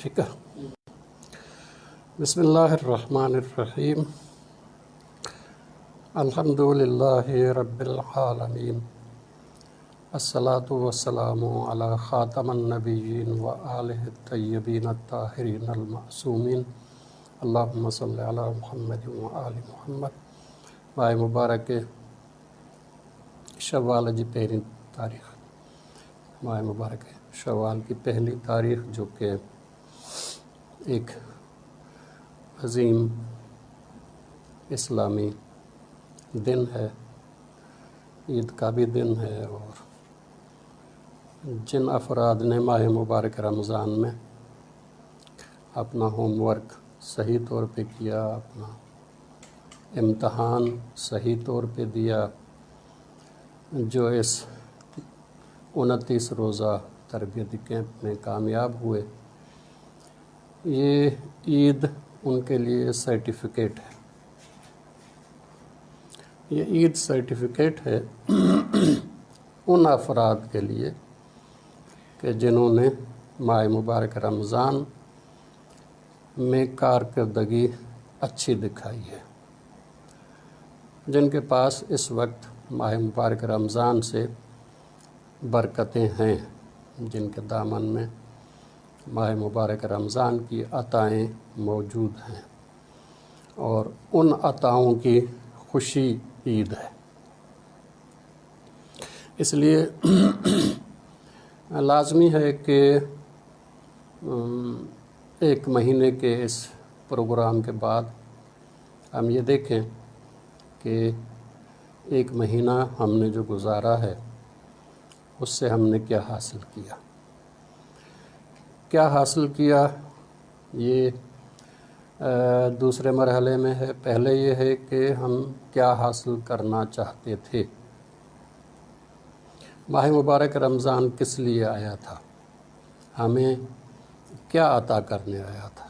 ٹھیک ہے. بسم اللہ الرحمن الرحیم. الحمد للہ رب العالمین. الصلاۃ والسلام علی خاتم النبیین و آلہ الطیبین الطاہرین المعصومین. اللہم صلی علی محمد و آل محمد. ماہ مبارک شوال جی پہلی تاریخ، ماہ مبارک شوال کی پہلی تاریخ، جو کہ ایک عظیم اسلامی دن ہے، عید کا بھی دن ہے. اور جن افراد نے ماہ مبارک رمضان میں اپنا ہوم ورک صحیح طور پہ کیا، اپنا امتحان صحیح طور پہ دیا، جو اس 29 روزہ تربیتی کیمپ میں کامیاب ہوئے، یہ عید ان کے لیے سرٹیفکیٹ ہے. یہ عید سرٹیفکیٹ ہے ان افراد کے لیے کہ جنہوں نے ماہ مبارک رمضان میں کارکردگی اچھی دکھائی ہے، جن کے پاس اس وقت ماہ مبارک رمضان سے برکتیں ہیں، جن کے دامن میں ماہ مبارک رمضان کی عطائیں موجود ہیں، اور ان عطاؤں کی خوشی عید ہے. اس لیے لازمی ہے کہ ایک مہینے کے اس پروگرام کے بعد ہم یہ دیکھیں کہ ایک مہینہ ہم نے جو گزارا ہے اس سے ہم نے کیا حاصل کیا. کیا حاصل کیا یہ دوسرے مرحلے میں ہے. پہلے یہ ہے کہ ہم کیا حاصل کرنا چاہتے تھے. ماہ مبارک رمضان کس لیے آیا تھا، ہمیں کیا عطا کرنے آیا تھا.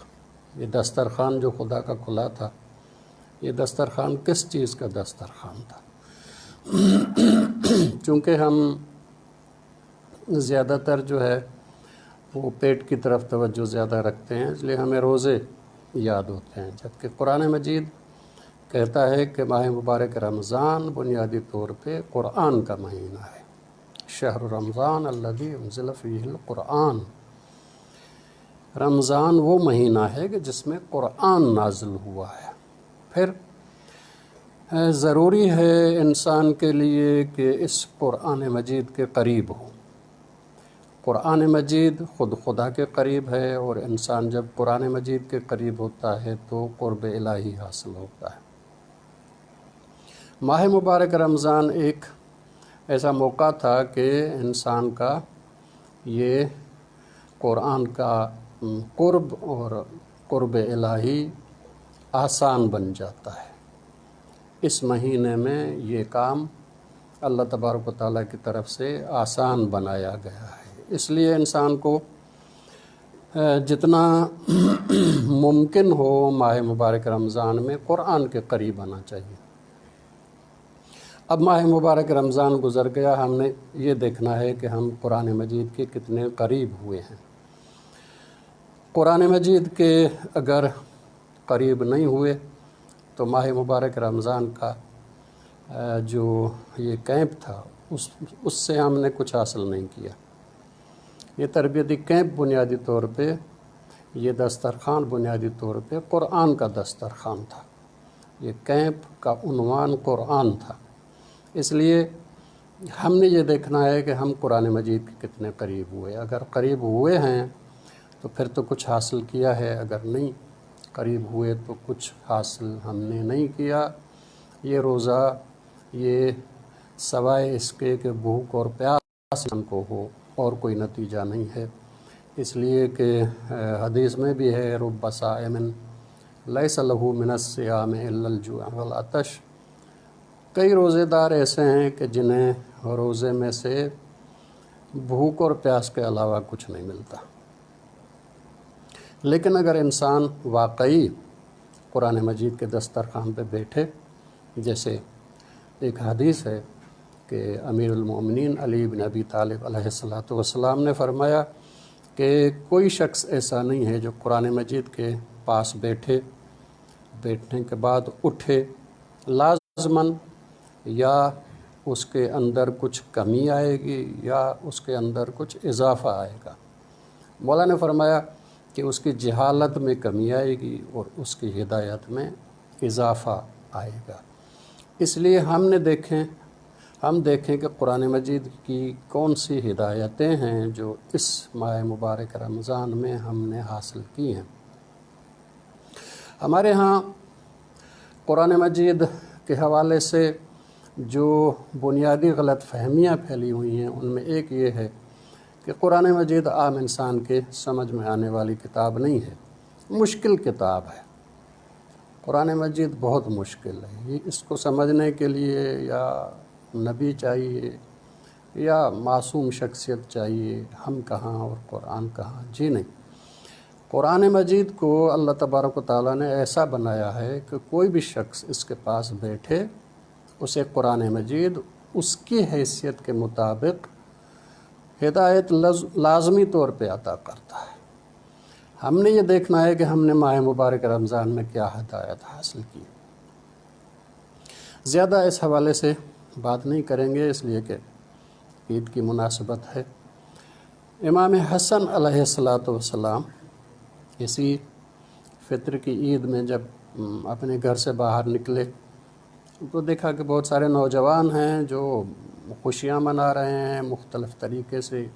یہ دسترخوان جو خدا کا کھلا تھا، یہ دسترخوان کس چیز کا دسترخوان تھا. چونکہ ہم زیادہ تر جو ہے وہ پیٹ کی طرف توجہ زیادہ رکھتے ہیں، اس لیے ہمیں روزے یاد ہوتے ہیں، جبکہ قرآن مجید کہتا ہے کہ ماہ مبارک رمضان بنیادی طور پہ قرآن کا مہینہ ہے. شہر رمضان الذی انزل فیہ القرآن. رمضان وہ مہینہ ہے کہ جس میں قرآن نازل ہوا ہے. پھر ضروری ہے انسان کے لیے کہ اس قرآن مجید کے قریب ہو. قرآن مجید خود خدا کے قریب ہے، اور انسان جب قرآن مجید کے قریب ہوتا ہے تو قرب الہی حاصل ہوتا ہے. ماہ مبارک رمضان ایک ایسا موقع تھا کہ انسان کا یہ قرآن کا قرب اور قرب الہی آسان بن جاتا ہے. اس مہینے میں یہ کام اللہ تبارک و تعالیٰ کی طرف سے آسان بنایا گیا ہے. اس لیے انسان کو جتنا ممکن ہو ماہ مبارک رمضان میں قرآن کے قریب آنا چاہیے. اب ماہ مبارک رمضان گزر گیا، ہم نے یہ دیکھنا ہے کہ ہم قرآن مجید کے کتنے قریب ہوئے ہیں. قرآن مجید کے اگر قریب نہیں ہوئے تو ماہ مبارک رمضان کا جو یہ کیمپ تھا اس سے ہم نے کچھ حاصل نہیں کیا. یہ تربیتی کیمپ بنیادی طور پہ، یہ دسترخوان بنیادی طور پہ قرآن کا دسترخوان تھا. یہ کیمپ کا عنوان قرآن تھا. اس لیے ہم نے یہ دیکھنا ہے کہ ہم قرآن مجید کے کتنے قریب ہوئے. اگر قریب ہوئے ہیں تو پھر تو کچھ حاصل کیا ہے، اگر نہیں قریب ہوئے تو کچھ حاصل ہم نے نہیں کیا. یہ روزہ یہ سوائے اس کے کہ بھوک اور پیاس ہم کو ہو اور کوئی نتیجہ نہیں ہے. اس لیے کہ حدیث میں بھی ہے رب صائم لیس لہ من الصیام الا الجوع والعطش. کئی روزے دار ایسے ہیں کہ جنہیں روزے میں سے بھوک اور پیاس کے علاوہ کچھ نہیں ملتا. لیکن اگر انسان واقعی قرآن مجید کے دسترخوان پہ بیٹھے، جیسے ایک حدیث ہے کہ امیر المومنین علی بن ابی طالب علیہ الصلوۃ والسلام نے فرمایا کہ کوئی شخص ایسا نہیں ہے جو قرآن مجید کے پاس بیٹھنے کے بعد اٹھے لازماً یا اس کے اندر کچھ کمی آئے گی یا اس کے اندر کچھ اضافہ آئے گا۔ مولا نے فرمایا کہ اس کی جہالت میں کمی آئے گی اور اس کی ہدایت میں اضافہ آئے گا۔ اس لیے ہم دیکھیں کہ قرآن مجید کی کون سی ہدایتیں ہیں جو اس ماہ مبارک رمضان میں ہم نے حاصل کی ہیں۔ ہمارے ہاں قرآن مجید کے حوالے سے جو بنیادی غلط فہمیاں پھیلی ہوئی ہیں ان میں ایک یہ ہے کہ قرآن مجید عام انسان کے سمجھ میں آنے والی کتاب نہیں ہے، مشکل کتاب ہے۔ قرآن مجید بہت مشکل ہے، اس کو سمجھنے کے لیے یا نبی چاہیے یا معصوم شخصیت چاہیے، ہم کہاں اور قرآن کہاں؟ جی نہیں، قرآن مجید کو اللہ تبارک و تعالیٰ نے ایسا بنایا ہے کہ کوئی بھی شخص اس کے پاس بیٹھے اسے قرآن مجید اس کی حیثیت کے مطابق ہدایت لازمی طور پہ عطا کرتا ہے۔ ہم نے یہ دیکھنا ہے کہ ہم نے ماہ مبارک رمضان میں کیا ہدایت حاصل کی۔ زیادہ اس حوالے سے بات نہیں کریں گے اس لیے کہ عید کی مناسبت ہے۔ امام حسن علیہ السلام اسی فطر کی عید میں جب اپنے گھر سے باہر نکلے تو دیکھا کہ بہت سارے نوجوان ہیں جو خوشیاں منا رہے ہیں، مختلف طریقے سے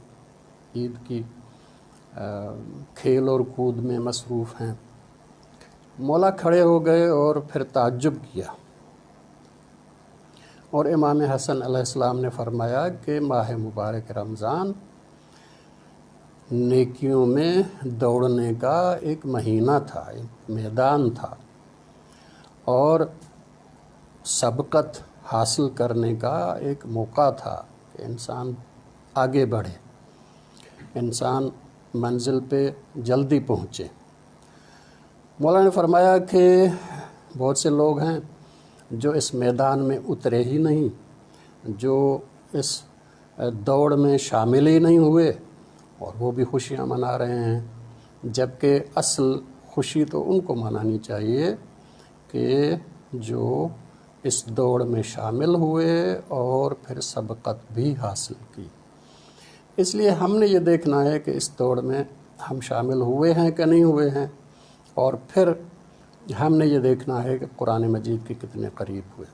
عید کی کھیل اور کود میں مصروف ہیں۔ مولا کھڑے ہو گئے اور پھر تعجب کیا، اور امام حسن علیہ السلام نے فرمایا کہ ماہ مبارک رمضان نیکیوں میں دوڑنے کا ایک مہینہ تھا، ایک میدان تھا، اور سبقت حاصل کرنے کا ایک موقع تھا کہ انسان آگے بڑھے، انسان منزل پہ جلدی پہنچے۔ مولا نے فرمایا کہ بہت سے لوگ ہیں جو اس میدان میں اترے ہی نہیں، جو اس دوڑ میں شامل ہی نہیں ہوئے، اور وہ بھی خوشیاں منا رہے ہیں، جبکہ اصل خوشی تو ان کو منانی چاہیے کہ جو اس دوڑ میں شامل ہوئے اور پھر سبقت بھی حاصل کی۔ اس لیے ہم نے یہ دیکھنا ہے کہ اس دوڑ میں ہم شامل ہوئے ہیں کہ نہیں ہوئے ہیں، اور پھر ہم نے یہ دیکھنا ہے کہ قرآن مجید کے کتنے قریب ہوئے۔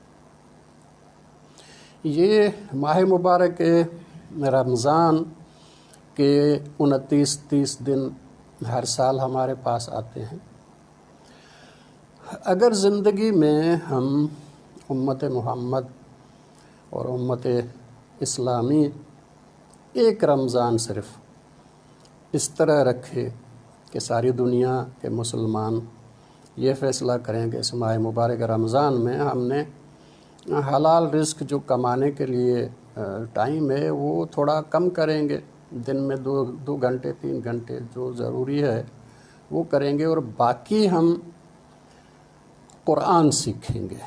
یہ ماہ مبارک رمضان کے 29-30 دن ہر سال ہمارے پاس آتے ہیں۔ اگر زندگی میں ہم امت محمد اور امت اسلامی ایک رمضان صرف اس طرح رکھے کہ ساری دنیا کے مسلمان یہ فیصلہ کریں کہ اس ماہ مبارک رمضان میں ہم نے حلال رزق جو کمانے کے لیے ٹائم ہے وہ تھوڑا کم کریں گے، دن میں 2 گھنٹے 3 گھنٹے جو ضروری ہے وہ کریں گے، اور باقی ہم قرآن سیکھیں گے،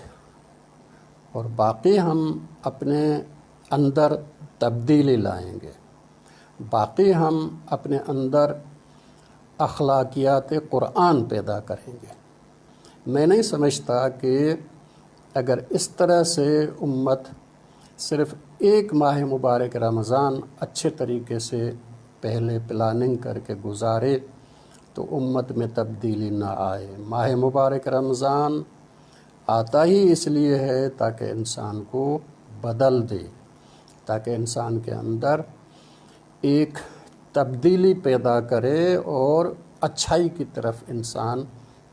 اور باقی ہم اپنے اندر تبدیلی لائیں گے، باقی ہم اپنے اندر اخلاقیات قرآن پیدا کریں گے۔ میں نہیں سمجھتا کہ اگر اس طرح سے امت صرف ایک ماہ مبارک رمضان اچھے طریقے سے پہلے پلاننگ کر کے گزارے تو امت میں تبدیلی نہ آئے۔ ماہ مبارک رمضان آتا ہی اس لیے ہے تاکہ انسان کو بدل دے، تاکہ انسان کے اندر ایک تبدیلی پیدا کرے اور اچھائی کی طرف انسان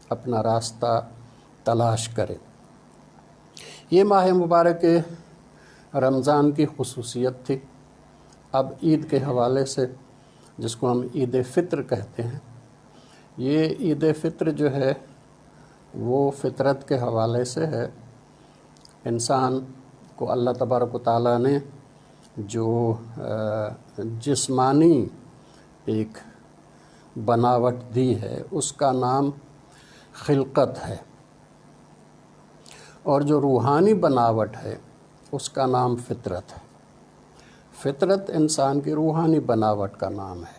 اپنا راستہ تلاش کرے۔ یہ ماہ مبارک رمضان کی خصوصیت تھی۔ اب عید کے حوالے سے، جس کو ہم عید فطر کہتے ہیں، یہ عید فطر جو ہے وہ فطرت کے حوالے سے ہے۔ انسان کو اللہ تبارک و تعالیٰ نے جو جسمانی ایک بناوٹ دی ہے اس کا نام خلقت ہے، اور جو روحانی بناوٹ ہے اس کا نام فطرت ہے۔ فطرت انسان کی روحانی بناوٹ کا نام ہے،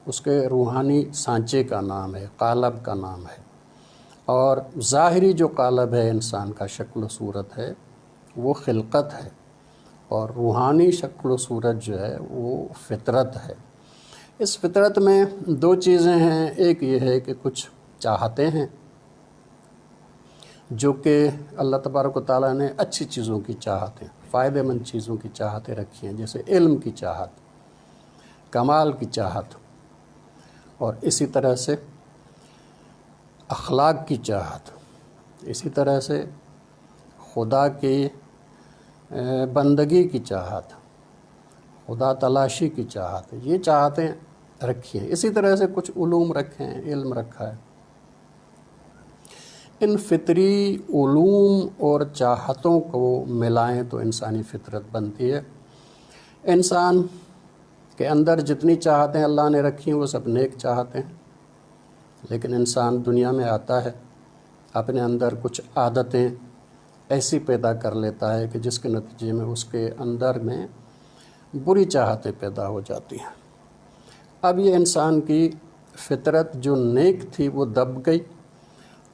اس کے روحانی سانچے کا نام ہے، قالب کا نام ہے، اور ظاہری جو قالب ہے انسان کا، شکل و صورت ہے، وہ خلقت ہے، اور روحانی شکل و صورت جو ہے وہ فطرت ہے۔ اس فطرت میں دو چیزیں ہیں، ایک یہ ہے کہ کچھ چاہتے ہیں جو کہ اللہ تبارک و تعالیٰ نے اچھی چیزوں کی چاہتیں، فائدہ مند چیزوں کی چاہتیں رکھی ہیں، جیسے علم کی چاہت، کمال کی چاہت، اور اسی طرح سے اخلاق کی چاہت، اسی طرح سے خدا کی بندگی کی چاہت، خدا تلاشی کی چاہت، یہ چاہتیں رکھی ہیں۔ اسی طرح سے کچھ علوم رکھے ہیں، علم رکھا ہے۔ ان فطری علوم اور چاہتوں کو ملائیں تو انسانی فطرت بنتی ہے۔ انسان کے اندر جتنی چاہتیں اللہ نے رکھی ہیں وہ سب نیک چاہتیں ہیں، لیکن انسان دنیا میں آتا ہے، اپنے اندر کچھ عادتیں ایسی پیدا کر لیتا ہے کہ جس کے نتیجے میں اس کے اندر میں بری چاہتیں پیدا ہو جاتی ہیں۔ اب یہ انسان کی فطرت جو نیک تھی وہ دب گئی،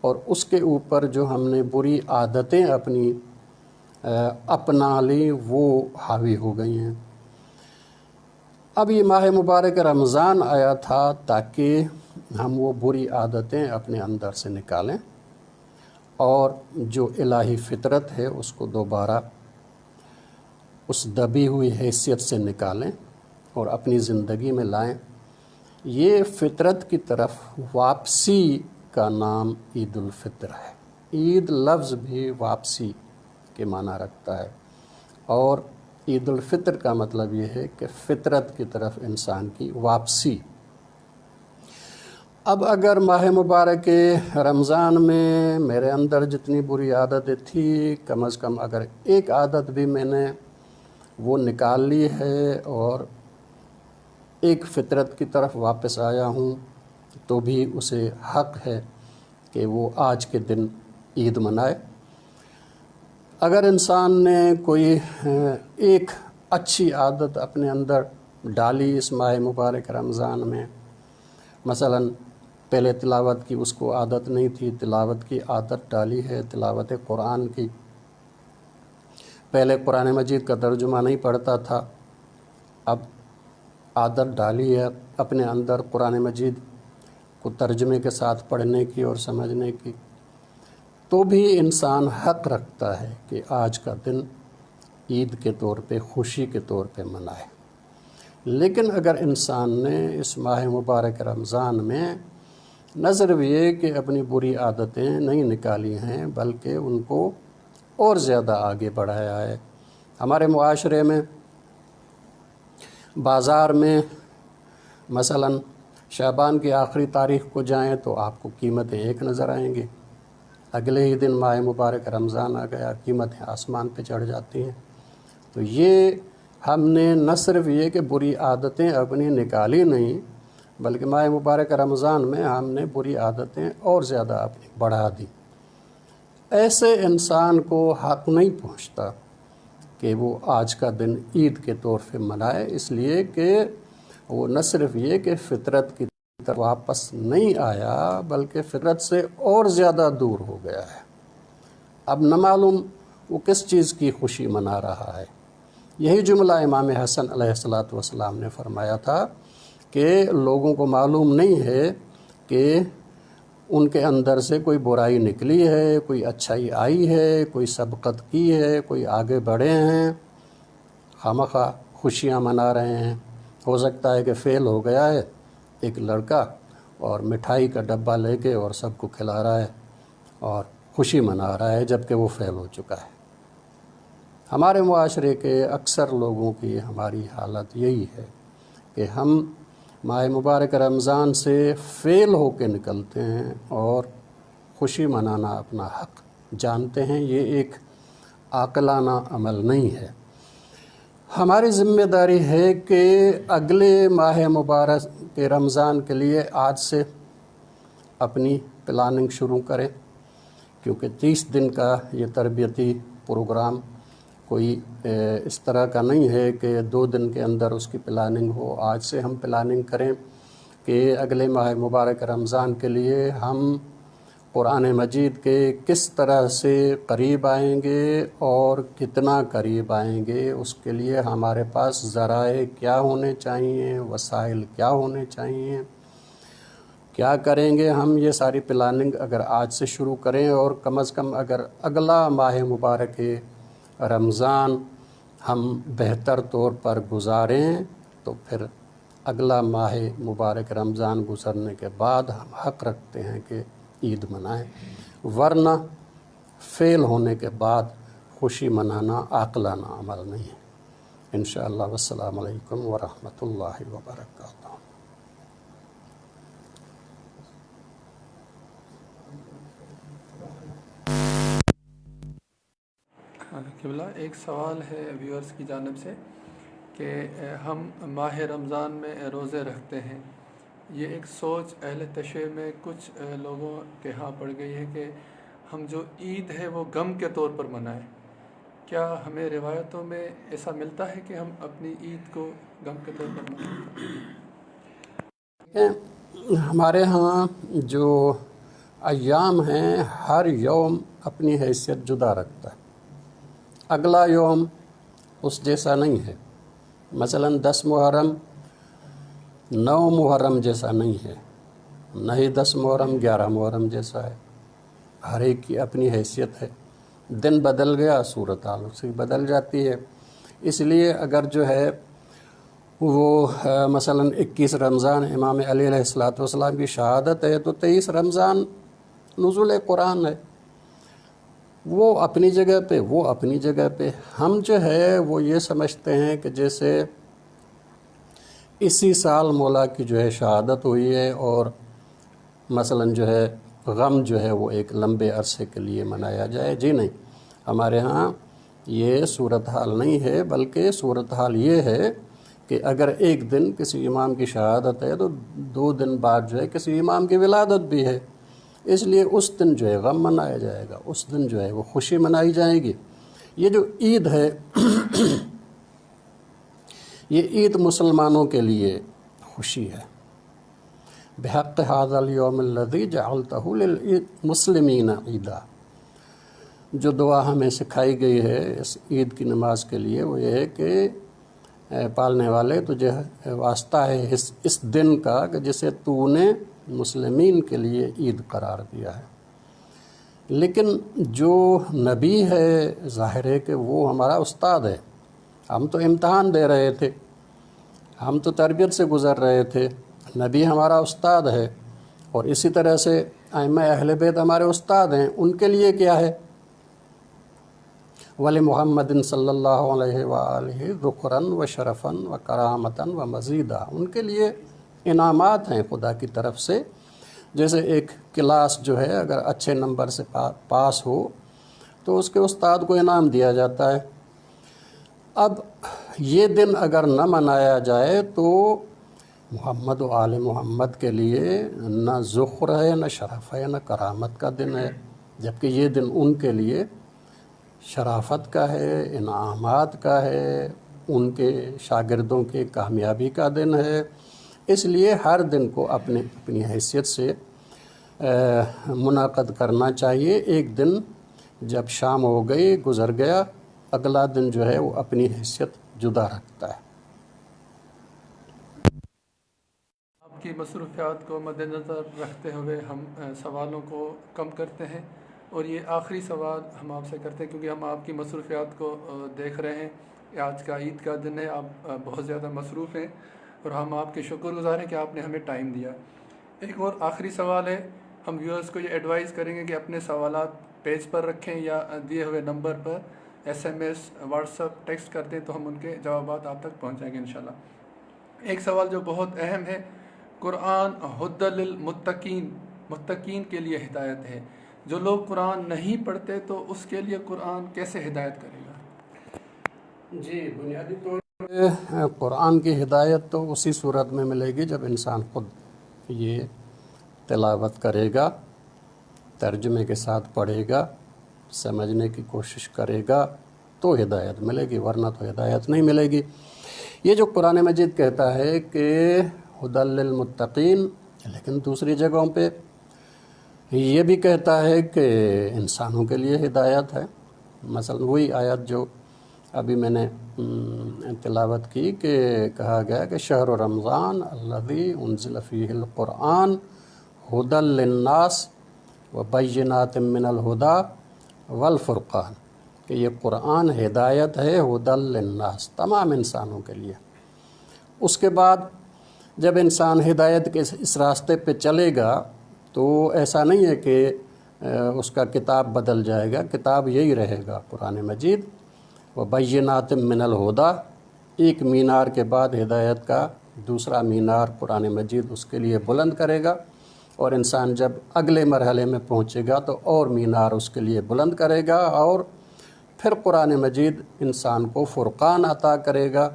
اور اس کے اوپر جو ہم نے بری عادتیں اپنی اپنا لی وہ حاوی ہو گئی ہیں۔ اب یہ ماہ مبارک رمضان آیا تھا تاکہ ہم وہ بری عادتیں اپنے اندر سے نکالیں اور جو الہی فطرت ہے اس کو دوبارہ اس دبی ہوئی حیثیت سے نکالیں اور اپنی زندگی میں لائیں۔ یہ فطرت کی طرف واپسی کا نام عید الفطر ہے۔ عید لفظ بھی واپسی کے معنی رکھتا ہے، اور عید الفطر کا مطلب یہ ہے کہ فطرت کی طرف انسان کی واپسی۔ اب اگر ماہ مبارک رمضان میں میرے اندر جتنی بری عادتیں تھیں، کم از کم اگر ایک عادت بھی میں نے وہ نکال لی ہے اور ایک فطرت کی طرف واپس آیا ہوں، تو بھی اسے حق ہے کہ وہ آج کے دن عید منائے۔ اگر انسان نے کوئی ایک اچھی عادت اپنے اندر ڈالی اس ماہ مبارک رمضان میں، مثلا پہلے تلاوت کی اس کو عادت نہیں تھی، تلاوت کی عادت ڈالی ہے، تلاوت قرآن کی، پہلے قرآن مجید کا ترجمہ نہیں پڑھتا تھا، اب عادت ڈالی ہے اپنے اندر قرآن مجید کو ترجمے کے ساتھ پڑھنے کی اور سمجھنے کی، تو بھی انسان حق رکھتا ہے کہ آج کا دن عید کے طور پہ، خوشی کے طور پہ منائے۔ لیکن اگر انسان نے اس ماہ مبارک رمضان میں نظر یہ کہ اپنی بری عادتیں نہیں نکالی ہیں بلکہ ان کو اور زیادہ آگے بڑھایا ہے، ہمارے معاشرے میں، بازار میں مثلا شعبان کی آخری تاریخ کو جائیں تو آپ کو قیمتیں ایک نظر آئیں گی، اگلے ہی دن ماہ مبارک رمضان آ گیا، قیمتیں آسمان پہ چڑھ جاتی ہیں۔ تو یہ ہم نے نہ صرف یہ کہ بری عادتیں اپنی نکالی نہیں، بلکہ ماہ مبارک رمضان میں ہم نے بری عادتیں اور زیادہ اپنی بڑھا دی۔ ایسے انسان کو حق نہیں پہنچتا کہ وہ آج کا دن عید کے طور پہ منائے، اس لیے کہ وہ نہ صرف یہ کہ فطرت کی طرف واپس نہیں آیا بلکہ فطرت سے اور زیادہ دور ہو گیا ہے۔ اب نہ معلوم وہ کس چیز کی خوشی منا رہا ہے۔ یہی جملہ امام حسن علیہ السلام نے فرمایا تھا کہ لوگوں کو معلوم نہیں ہے کہ ان کے اندر سے کوئی برائی نکلی ہے، کوئی اچھائی آئی ہے، کوئی سبقت کی ہے، کوئی آگے بڑھے ہیں، خامخواہ خوشیاں منا رہے ہیں۔ ہو سکتا ہے کہ فیل ہو گیا ہے ایک لڑکا اور مٹھائی کا ڈبہ لے کے اور سب کو کھلا رہا ہے اور خوشی منا رہا ہے جبکہ وہ فیل ہو چکا ہے۔ ہمارے معاشرے کے اکثر لوگوں کی ہماری حالت یہی ہے کہ ہم ماہ مبارک رمضان سے فیل ہو کے نکلتے ہیں اور خوشی منانا اپنا حق جانتے ہیں۔ یہ ایک عاقلانہ عمل نہیں ہے۔ ہماری ذمہ داری ہے کہ اگلے ماہ مبارک رمضان کے لیے آج سے اپنی پلاننگ شروع کریں، کیونکہ 30 دن کا یہ تربیتی پروگرام کوئی اس طرح کا نہیں ہے کہ 2 دن کے اندر اس کی پلاننگ ہو۔ آج سے ہم پلاننگ کریں کہ اگلے ماہ مبارک رمضان کے لیے ہم قرآن مجید کے کس طرح سے قریب آئیں گے اور کتنا قریب آئیں گے، اس کے لیے ہمارے پاس ذرائع کیا ہونے چاہیے، وسائل کیا ہونے چاہیے، کیا کریں گے ہم۔ یہ ساری پلاننگ اگر آج سے شروع کریں اور کم از کم اگر اگلا ماہ مبارک رمضان ہم بہتر طور پر گزاریں تو پھر اگلا ماہ مبارک رمضان گزرنے کے بعد ہم حق رکھتے ہیں کہ عید منائیں، ورنہ فیل ہونے کے بعد خوشی منانا عاقلانہ عمل نہیں ہے۔ انشاءاللہ والسلام علیکم ورحمۃ اللہ وبرکاتہ۔ قبلہ ایک سوال ہے ویورز کی جانب سے کہ ہم ماہ رمضان میں روزے رکھتے ہیں، یہ ایک سوچ اہل تشیع میں کچھ لوگوں کے ہاں پڑ گئی ہے کہ ہم جو عید ہے وہ غم کے طور پر منائیں، کیا ہمیں روایتوں میں ایسا ملتا ہے کہ ہم اپنی عید کو غم کے طور پر منائیں؟ ہمارے ہاں جو ایام ہیں ہر یوم اپنی حیثیت جدا رکھتا ہے، اگلا یوم اس جیسا نہیں ہے۔ مثلا 10 محرم 9 محرم جیسا نہیں ہے، نہ ہی 10 محرم 11 محرم جیسا ہے، ہر ایک کی اپنی حیثیت ہے۔ دن بدل گیا صورتحال اس کی بدل جاتی ہے، اس لیے اگر جو ہے وہ مثلا 21 رمضان امام علی علیہ السلام کی شہادت ہے تو 23 رمضان نزول قرآن ہے، وہ اپنی جگہ پہ، وہ اپنی جگہ پہ۔ ہم جو ہے وہ یہ سمجھتے ہیں کہ جیسے اسی سال مولا کی جو ہے شہادت ہوئی ہے اور مثلا جو ہے غم جو ہے وہ ایک لمبے عرصے کے لیے منایا جائے، جی نہیں، ہمارے ہاں یہ صورتحال نہیں ہے، بلکہ صورتحال یہ ہے کہ اگر ایک دن کسی امام کی شہادت ہے تو 2 دن بعد جو ہے کسی امام کی ولادت بھی ہے، اس لیے اس دن جو ہے غم منایا جائے گا، اس دن جو ہے وہ خوشی منائی جائے گی۔ یہ جو عید ہے یہ عید مسلمانوں کے لیے خوشی ہے۔ بحق ھذا الیوم الذی جعلتہ للمسلمین عیدا، جو دعا ہمیں سکھائی گئی ہے اس عید کی نماز کے لیے وہ یہ ہے کہ پالنے والے تجھے واسطہ ہے اس دن کا کہ جسے تو نے مسلمین کے لیے عید قرار دیا ہے۔ لیکن جو نبی ہے ظاہر ہے کہ وہ ہمارا استاد ہے، ہم تو امتحان دے رہے تھے، ہم تو تربیت سے گزر رہے تھے، نبی ہمارا استاد ہے، اور اسی طرح سے ائمہ اہل بیت ہمارے استاد ہیں، ان کے لیے کیا ہے؟ ولی محمد صلی اللہ علیہ وآلہ ذکراً و شرفاً و کرامتاً و مزیدہ، ان کے لیے انعامات ہیں خدا کی طرف سے۔ جیسے ایک کلاس جو ہے اگر اچھے نمبر سے پاس ہو تو اس کے استاد کو انعام دیا جاتا ہے۔ اب یہ دن اگر نہ منایا جائے تو محمد و آل محمد کے لیے نہ ذخر ہے، نہ شرف ہے، نہ کرامت کا دن ہے، جبکہ یہ دن ان کے لیے شرافت کا ہے، انعامات کا ہے، ان کے شاگردوں کے کامیابی کا دن ہے۔ اس لیے ہر دن کو اپنی حیثیت سے منعقد کرنا چاہیے۔ ایک دن جب شام ہو گئی گزر گیا، اگلا دن جو ہے وہ اپنی حیثیت جدا رکھتا ہے۔ آپ کی مصروفیات کو مد نظر رکھتے ہوئے ہم سوالوں کو کم کرتے ہیں، اور یہ آخری سوال ہم آپ سے کرتے ہیں کیونکہ ہم آپ کی مصروفیات کو دیکھ رہے ہیں۔ آج کا عید کا دن ہے، آپ بہت زیادہ مصروف ہیں اور ہم آپ کے شکر گزار ہیں کہ آپ نے ہمیں ٹائم دیا۔ ایک اور آخری سوال ہے، ہم ویورز کو یہ ایڈوائز کریں گے کہ اپنے سوالات پیج پر رکھیں یا دیے ہوئے نمبر پر SMS واٹس ایپ ٹیکسٹ کر دیں تو ہم ان کے جوابات آپ تک پہنچائیں گے انشاءاللہ۔ ایک سوال جو بہت اہم ہے، قرآن ھدی للمتقین، متقین کے لیے ہدایت ہے، جو لوگ قرآن نہیں پڑھتے تو اس کے لیے قرآن کیسے ہدایت کرے گا؟ جی، بنیادی طور پر قرآن کی ہدایت تو اسی صورت میں ملے گی جب انسان خود یہ تلاوت کرے گا، ترجمے کے ساتھ پڑھے گا، سمجھنے کی کوشش کرے گا تو ہدایت ملے گی، ورنہ تو ہدایت نہیں ملے گی۔ یہ جو قرآن مجید کہتا ہے کہ ہدی للمتقین، لیکن دوسری جگہوں پہ یہ بھی کہتا ہے کہ انسانوں کے لیے ہدایت ہے۔ مثلا وہی آیت جو ابھی میں نے تلاوت کی کہ کہا گیا کہ شہر رمضان الذی انزل فیہ القرآن ہدی للناس وبینات من الہدی والفرقان، کہ یہ قرآن ہدایت ہے ہدی للناس، تمام انسانوں کے لیے۔ اس کے بعد جب انسان ہدایت کے اس راستے پہ چلے گا تو ایسا نہیں ہے کہ اس کا کتاب بدل جائے گا، کتاب یہی رہے گا قرآن مجید۔ وبینات من الہدی، ایک مینار کے بعد ہدایت کا دوسرا مینار قرآن مجید اس کے لیے بلند کرے گا، اور انسان جب اگلے مرحلے میں پہنچے گا تو اور مینار اس کے لیے بلند کرے گا، اور پھر قرآن مجید انسان کو فرقان عطا کرے گا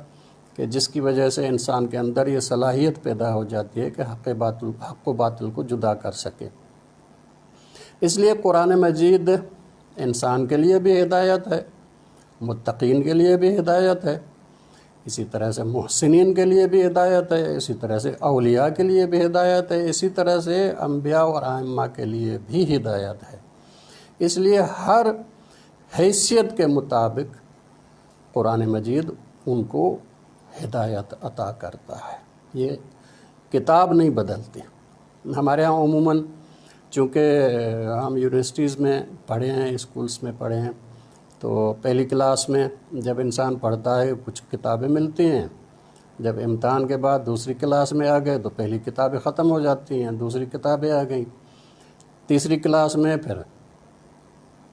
کہ جس کی وجہ سے انسان کے اندر یہ صلاحیت پیدا ہو جاتی ہے کہ حق و باطل کو جدا کر سکے۔ اس لیے قرآن مجید انسان کے لیے بھی ہدایت ہے، متقین کے لیے بھی ہدایت ہے، اسی طرح سے محسنین کے لیے بھی ہدایت ہے، اسی طرح سے اولیاء کے لیے بھی ہدایت ہے، اسی طرح سے انبیاء اور ائمہ کے لیے بھی ہدایت ہے۔ اس لیے ہر حیثیت کے مطابق قرآن مجید ان کو ہدایت عطا کرتا ہے، یہ کتاب نہیں بدلتی۔ ہمارے ہاں عموماً چونکہ ہم یونیورسٹیز میں پڑھے ہیں، اسکولس میں پڑھے ہیں، تو پہلی کلاس میں جب انسان پڑھتا ہے کچھ کتابیں ملتی ہیں، جب امتحان کے بعد دوسری کلاس میں آ گئے تو پہلی کتابیں ختم ہو جاتی ہیں، دوسری کتابیں آ گئیں، تیسری کلاس میں پھر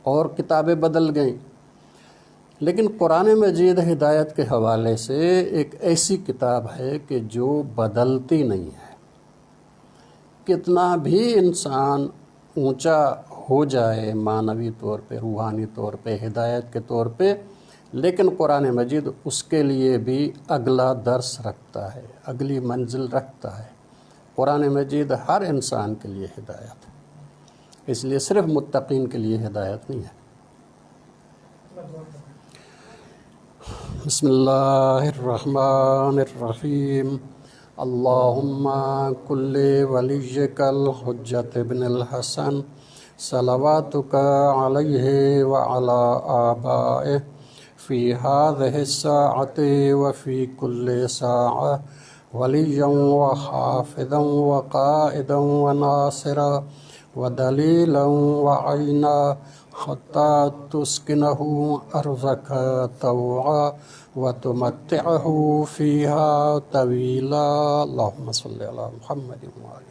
اور کتابیں بدل گئیں۔ لیکن قرآن مجید ہدایت کے حوالے سے ایک ایسی کتاب ہے کہ جو بدلتی نہیں ہے۔ کتنا بھی انسان اونچا ہو جائے معنوی طور پہ، روحانی طور پہ، ہدایت کے طور پہ، لیکن قرآن مجید اس کے لیے بھی اگلا درس رکھتا ہے، اگلی منزل رکھتا ہے۔ قرآن مجید ہر انسان کے لیے ہدایت ہے، اس لیے صرف متقین کے لیے ہدایت نہیں ہے۔ بسم اللہ الرحمن الرحیم۔ اللہم کل ولیک الحجۃ ابن الحسن صلواتک علیہ وعلی آبائہ فی ہذہ الساعۃ وفی کل ساعہ ولیا وحافظا وقائدا وناصرا ودلیلا وعینا حتی تسکنہ ارضک طوعا وتمتعہ فیہا طویلا۔ اللہم صلی علی محمد وعلی